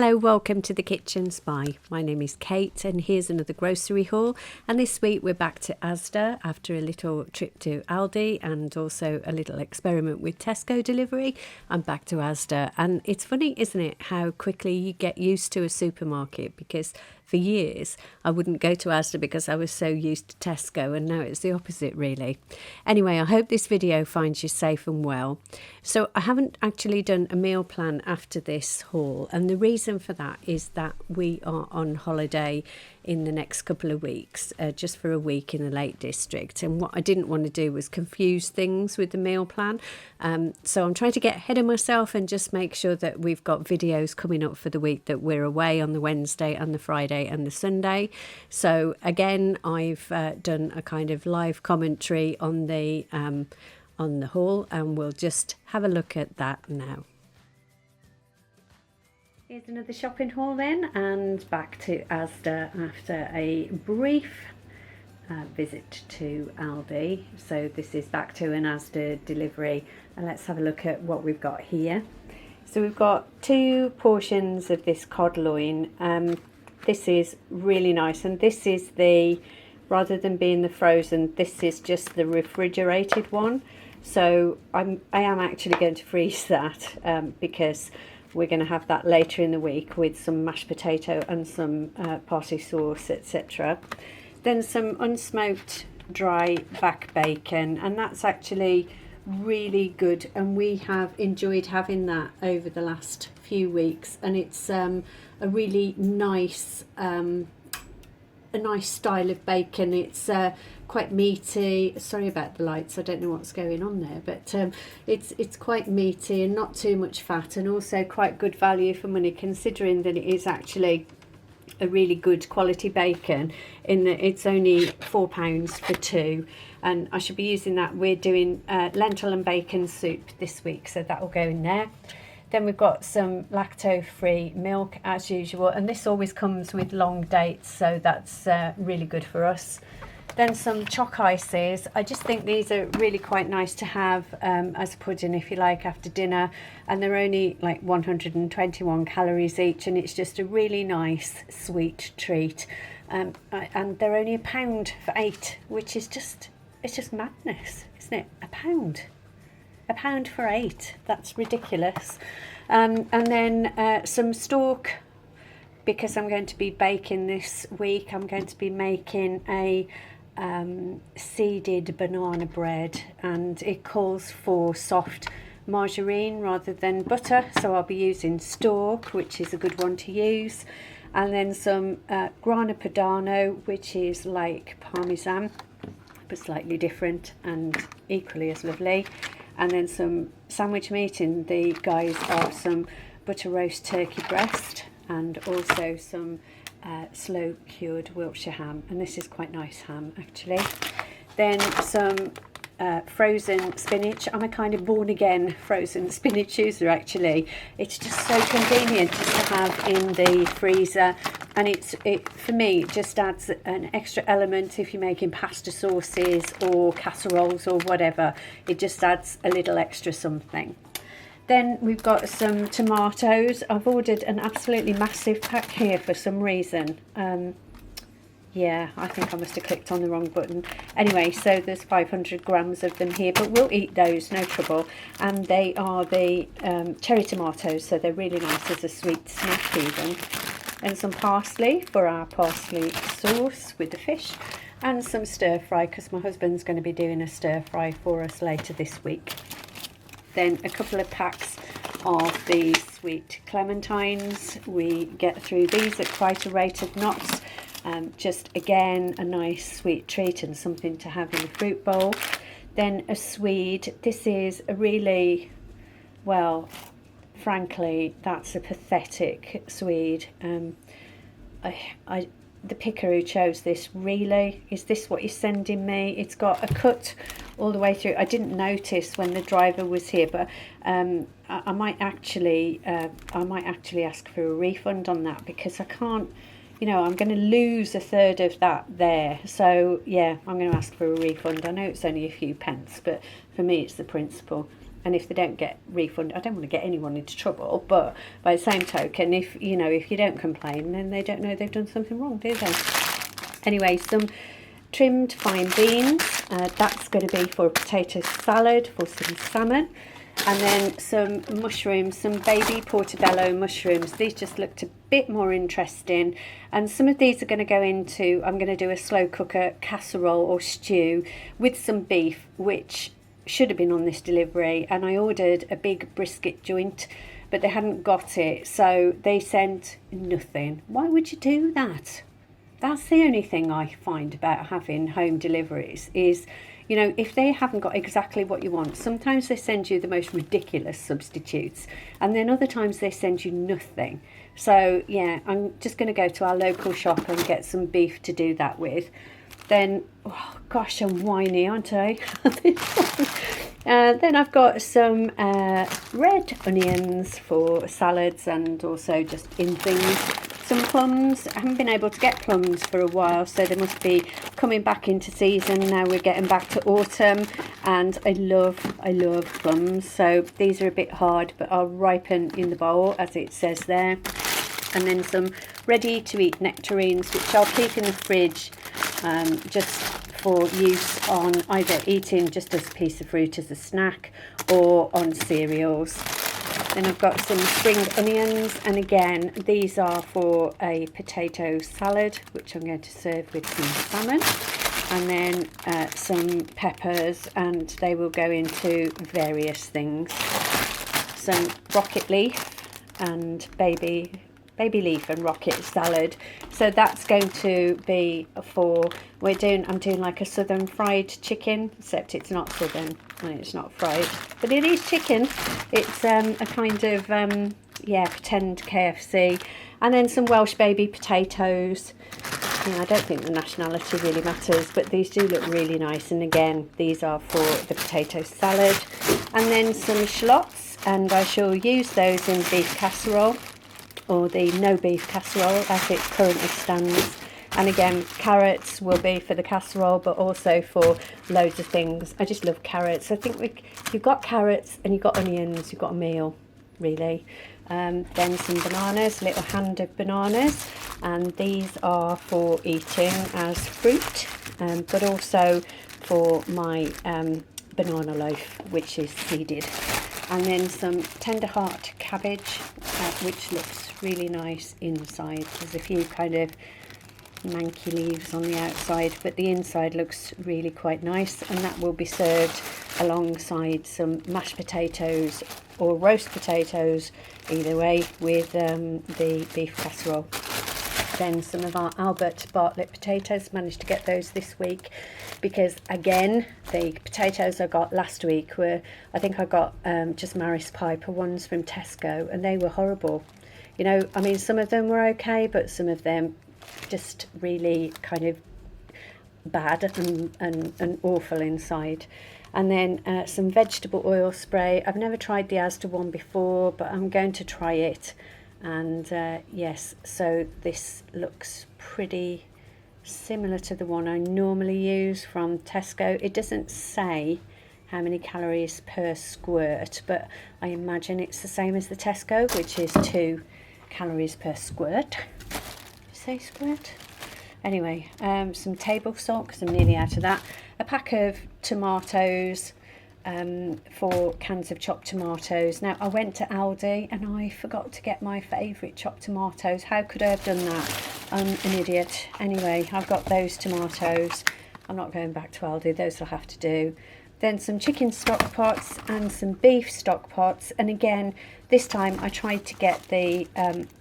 Hello, welcome to the Kitchen Spy. My name is Kate and here's another grocery haul, and this week we're back to Asda after a little trip to Aldi and also a little experiment with Tesco delivery. I'm back to Asda, and it's funny, isn't it, how quickly you get used to a supermarket, because for years I wouldn't go to Asda because I was so used to Tesco, and now it's the opposite really. Anyway, I hope this video finds you safe and well. So I haven't actually done a meal plan after this haul, and the reason for that is that we are on holiday in the next couple of weeks, just for a week in the Lake District, and what I didn't want to do was confuse things with the meal plan, so I'm trying to get ahead of myself and just make sure that we've got videos coming up for the week that we're away on the Wednesday and the Friday and the Sunday. So again, I've done a kind of live commentary on the haul, and we'll just have a look at that now. Here's another shopping haul then, and back to Asda after a brief visit to Aldi. So this is back to an Asda delivery, and let's have a look at what we've got here. So we've got 2 portions of this cod loin. This is really nice, and this is the, rather than being the frozen, this is just the refrigerated one. So I am actually going to freeze that because we're going to have that later in the week with some mashed potato and some party sauce, etc. Then some unsmoked dry back bacon, and that's actually really good, and we have enjoyed having that over the last few weeks, and it's a really nice style of bacon. It's quite meaty. Sorry about the lights, I don't know what's going on there, but it's quite meaty and not too much fat, and also quite good value for money, considering that it is actually a really good quality bacon, in that it's only £4 for 2, and I should be using that. We're doing lentil and bacon soup this week, so that will go in there. Then we've got some lacto-free milk as usual, and this always comes with long dates, so that's really good for us. Then some Choc Ices. I just think these are really quite nice to have as a pudding, if you like, after dinner, and they're only like 121 calories each, and it's just a really nice sweet treat. And they're only £1 for 8, which is just, it's just madness, isn't it? £1 for 8, that's ridiculous. And then some stork, because I'm going to be baking this week. I'm going to be making a seeded banana bread, and it calls for soft margarine rather than butter, so I'll be using stork, which is a good one to use. And then some grana padano, which is like parmesan but slightly different and equally as lovely. And then some sandwich meat in the guise of some butter roast turkey breast, and also some slow cured Wiltshire ham, and this is quite nice ham actually. Then some frozen spinach. I'm a kind of born again frozen spinach user actually. It's just so convenient just to have in the freezer, and it for me just adds an extra element if you're making pasta sauces or casseroles or whatever. It just adds a little extra something. Then we've got some tomatoes. I've ordered an absolutely massive pack here for some reason. Yeah, I think I must have clicked on the wrong button. Anyway, so there's 500 grams of them here, but we'll eat those, no trouble. And they are the cherry tomatoes, so they're really nice as a sweet snack even. And some parsley for our parsley sauce with the fish, and some stir fry, because my husband's going to be doing a stir fry for us later this week. Then a couple of packs of the sweet clementines. We get through these at quite a rate of knots. Just again a nice sweet treat and something to have in a fruit bowl. Then a Swede. This is a really, well, frankly, that's a pathetic Swede. The picker who chose this, really, is this what you're sending me? It's got a cut all the way through. I didn't notice when the driver was here, but I might actually ask for a refund on that, because I can't, you know, I'm going to lose a third of that there. So yeah, I'm going to ask for a refund. I know it's only a few pence, but for me it's the principle. And if they don't get refunded, I don't want to get anyone into trouble, but by the same token, if you don't complain, then they don't know they've done something wrong, do they? Anyway, some trimmed fine beans. That's going to be for a potato salad, for some salmon. And then some mushrooms, some baby portobello mushrooms. These just looked a bit more interesting. And some of these are going to go into, I'm going to do a slow cooker casserole or stew with some beef, which should have been on this delivery. And I ordered a big brisket joint, but they hadn't got it. So they sent nothing. Why would you do that? That's the only thing I find about having home deliveries is, if they haven't got exactly what you want, sometimes they send you the most ridiculous substitutes, and then other times they send you nothing. So yeah, I'm just going to go to our local shop and get some beef to do that with. Then, oh gosh, I'm whiny, aren't I? Then I've got some red onions for salads and also just in things. Some plums. I haven't been able to get plums for a while, so they must be coming back into season. Now we're getting back to autumn, and I love plums. So these are a bit hard, but I'll ripen in the bowl, as it says there. And then some ready to eat nectarines, which I'll keep in the fridge just for use on either eating just as a piece of fruit as a snack or on cereals. Then I've got some spring onions, and again these are for a potato salad, which I'm going to serve with some salmon. And then some peppers, and they will go into various things. Some rocket leaf and baby leaf and rocket salad. So that's going to be for, I'm doing like a southern fried chicken, except it's not southern and it's not fried, but it is chicken. It's a kind of pretend KFC. And then some Welsh baby potatoes. I don't think the nationality really matters, but these do look really nice. And again, these are for the potato salad. And then some shallots, and I shall use those in beef casserole, or the no beef casserole as it currently stands. And again, carrots will be for the casserole, but also for loads of things. I just love carrots. I think if you've got carrots and you've got onions, you've got a meal, really. Then some bananas, a little hand of bananas, and these are for eating as fruit, but also for my banana loaf, which is seeded. And then some tender heart cabbage, which looks really nice inside. There's a few kind of manky leaves on the outside, but the inside looks really quite nice, and that will be served alongside some mashed potatoes or roast potatoes, either way, with the beef casserole. Then some of our Albert Bartlett potatoes, managed to get those this week, because again, the potatoes I got last week were, I think I got just Maris Piper ones from Tesco, and they were horrible. Some of them were okay, but some of them just really kind of bad and awful inside. And then some vegetable oil spray. I've never tried the Asda one before, but I'm going to try it. And yes, so this looks pretty similar to the one I normally use from Tesco. It doesn't say how many calories per squirt, but I imagine it's the same as the Tesco, which is 2 calories per squirt. Say squirt? Anyway, some table salt, because I'm nearly out of that. A pack of tomatoes, 4 cans of chopped tomatoes. Now, I went to Aldi and I forgot to get my favourite chopped tomatoes. How could I have done that? I'm an idiot. Anyway, I've got those tomatoes. I'm not going back to Aldi, those will have to do. Then some chicken stock pots and some beef stock pots. And again, this time I tried to get the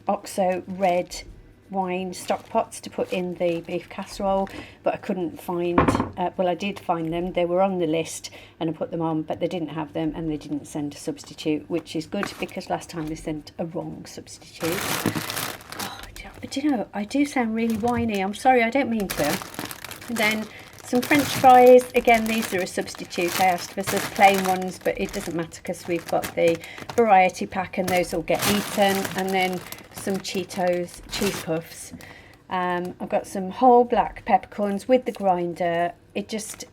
OXO red wine stock pots to put in the beef casserole, but I couldn't find, I did find them, they were on the list and I put them on, but they didn't have them and they didn't send a substitute, which is good, because last time they sent a wrong substitute. But I do sound really whiny, I'm sorry, I don't mean to. And then some French fries, again these are a substitute. I asked for some plain ones, but it doesn't matter because we've got the variety pack and those will get eaten. And then some Cheetos cheese puffs. I've got some whole black peppercorns with the grinder. It's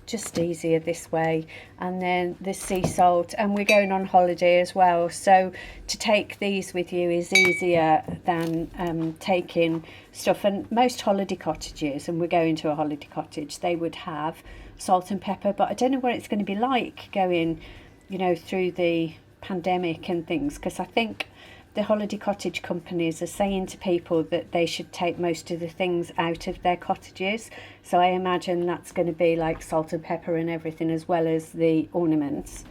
just easier this way. And then the sea salt, and we're going on holiday as well, so to take these with you is easier than taking stuff. And most holiday cottages, and we're going to a holiday cottage, they would have salt and pepper, but I don't know what it's going to be like going, you know, through the pandemic and things, because I think the holiday cottage companies are saying to people that they should take most of the things out of their cottages. So I imagine that's going to be like salt and pepper and everything, as well as the ornaments.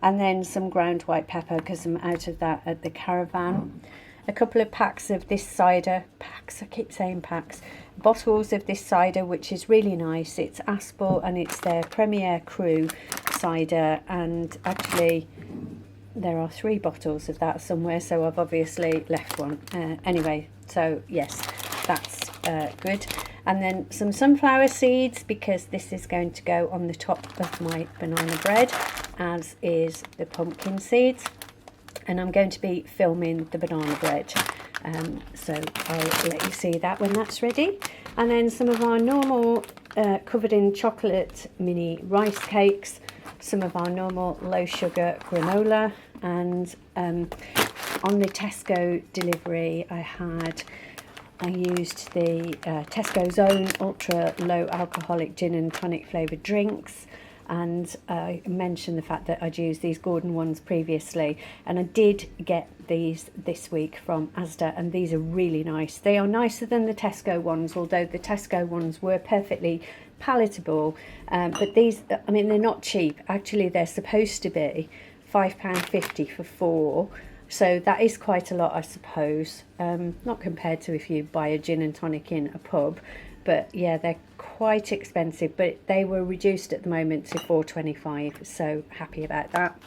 And then some ground white pepper, because I'm out of that at the caravan. A couple of packs of this cider, I keep saying packs, bottles of this cider, which is really nice. It's Aspel and it's their Premier Cru cider, and actually there are 3 bottles of that somewhere, so I've obviously left one. Anyway, so yes, that's good. And then some sunflower seeds, because this is going to go on the top of my banana bread, as is the pumpkin seeds. And I'm going to be filming the banana bread, so I'll let you see that when that's ready. And then some of our normal covered in chocolate mini rice cakes, some of our normal low sugar granola, and on the Tesco delivery I used the Tesco's own ultra low alcoholic gin and tonic flavoured drinks, and I mentioned the fact that I'd used these Gordon ones previously, and I did get these this week from Asda, and these are really nice. They are nicer than the Tesco ones, although the Tesco ones were perfectly palatable, but these, I mean, they're not cheap. Actually, they're supposed to be £5.50 for 4, so that is quite a lot, I suppose, not compared to if you buy a gin and tonic in a pub, but yeah, they're quite expensive, but they were reduced at the moment to £4.25, so happy about that.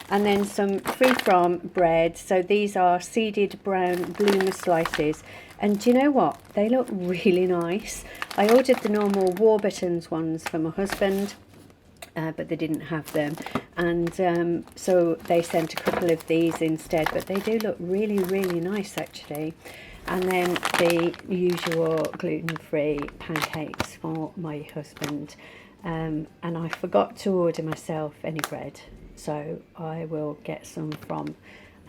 And then some free from bread, so these are seeded brown bloomer slices, and do you know what, they look really nice. I ordered the normal Warburton's ones for my husband, but they didn't have them, and so they sent a couple of these instead, but they do look really, really nice actually. And then the usual gluten-free pancakes for my husband, and I forgot to order myself any bread, so I will get some from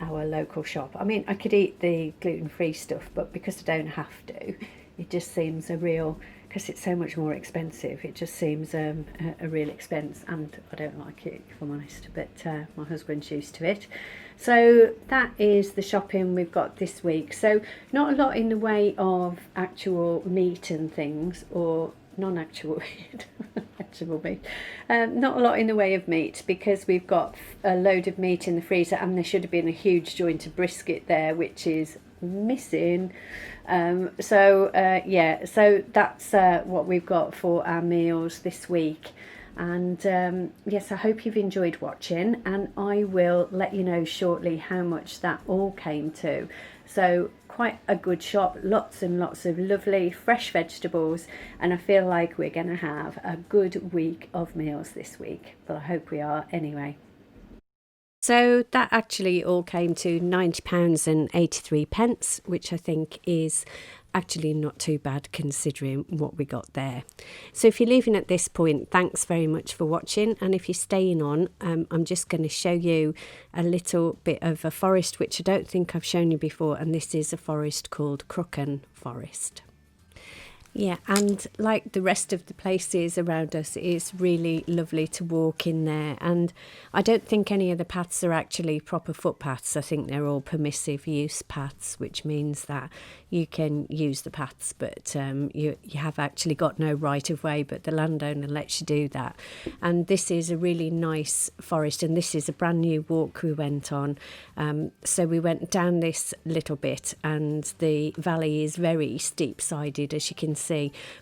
our local shop. I mean, I could eat the gluten-free stuff, but because I don't have to, it just seems a real, because it's so much more expensive, it just seems a real expense, and I don't like it, if I'm honest, but my husband's used to it. So that is the shopping we've got this week. So not a lot in the way of actual meat and things, or non-actual meat, actual meat. Not a lot in the way of meat, because we've got a load of meat in the freezer, and there should have been a huge joint of brisket there, which is missing. Yeah, so that's what we've got for our meals this week. And yes, I hope you've enjoyed watching, and I will let you know shortly how much that all came to. So quite a good shop, lots and lots of lovely fresh vegetables, and I feel like we're going to have a good week of meals this week. Well, I hope we are anyway. So that actually all came to £90.83, which I think is actually not too bad considering what we got there. So if you're leaving at this point, thanks very much for watching, and if you're staying on, I'm just going to show you a little bit of a forest which I don't think I've shown you before, and this is a forest called Crooken Forest. Yeah, and like the rest of the places around us, it's really lovely to walk in there. And I don't think any of the paths are actually proper footpaths. I think they're all permissive use paths, which means that you can use the paths, but you have actually got no right of way, but the landowner lets you do that. And this is a really nice forest, and this is a brand new walk we went on. So we went down this little bit, and the valley is very steep-sided, as you can see.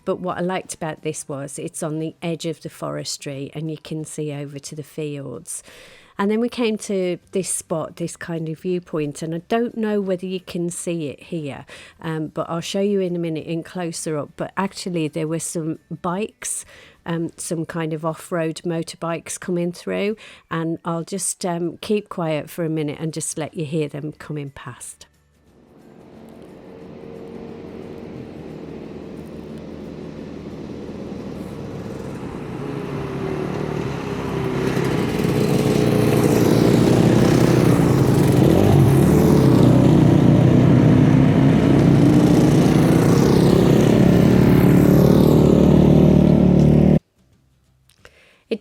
But what I liked about this was it's on the edge of the forestry, and you can see over to the fields. And then we came to this spot, this kind of viewpoint, and I don't know whether you can see it here, but I'll show you in a minute in closer up. But actually there were some bikes, some kind of off-road motorbikes coming through, and I'll just keep quiet for a minute and just let you hear them coming past. It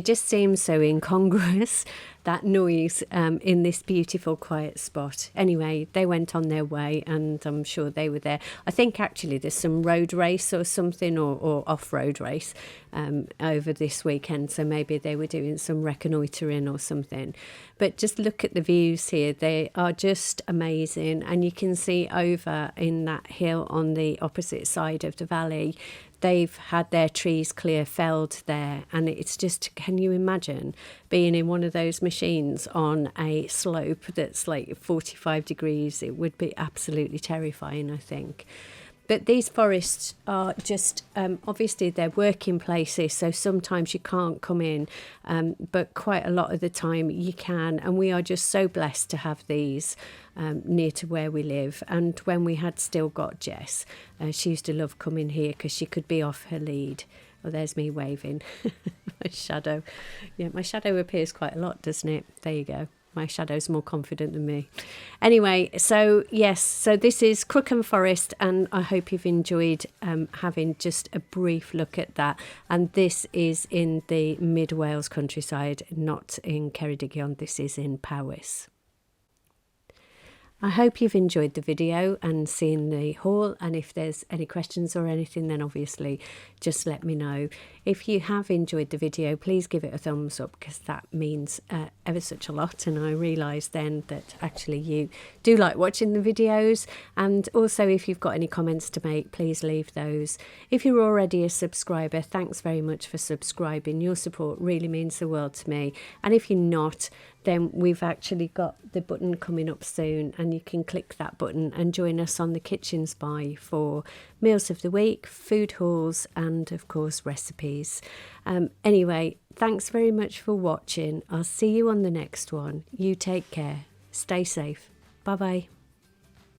just seems so incongruous, that noise in this beautiful quiet spot. Anyway, they went on their way, and I'm sure they were there. I think actually there's some road race or something, or off-road race over this weekend, so maybe they were doing some reconnoitering or something. But just look at the views here. They are just amazing, and you can see over in that hill on the opposite side of the valley, they've had their trees clear felled there, and it's just, can you imagine being in one of those machines on a slope that's like 45 degrees? It would be absolutely terrifying, I think. But these forests are just, obviously they're working places, so sometimes you can't come in, but quite a lot of the time you can. And we are just so blessed to have these near to where we live. And when we had still got Jess, she used to love coming here because she could be off her lead. Oh, there's me waving. My shadow. Yeah, my shadow appears quite a lot, doesn't it? There you go. My shadow's more confident than me. Anyway, so yes, so this is Crooken Forest, and I hope you've enjoyed having just a brief look at that. And this is in the Mid Wales countryside, not in Ceredigion. This is in Powys. I hope you've enjoyed the video and seen the haul, and if there's any questions or anything, then obviously just let me know. If you have enjoyed the video, please give it a thumbs up, because that means ever such a lot, and I realise then that actually you do like watching the videos. And also, if you've got any comments to make, please leave those. If you're already a subscriber, thanks very much for subscribing. Your support really means the world to me. And if you're not, then we've actually got the button coming up soon, and you can click that button and join us on the Kitchen Spy for meals of the week, food hauls, and of course recipes. Anyway, thanks very much for watching. I'll see you on the next one. You take care. Stay safe. Bye bye.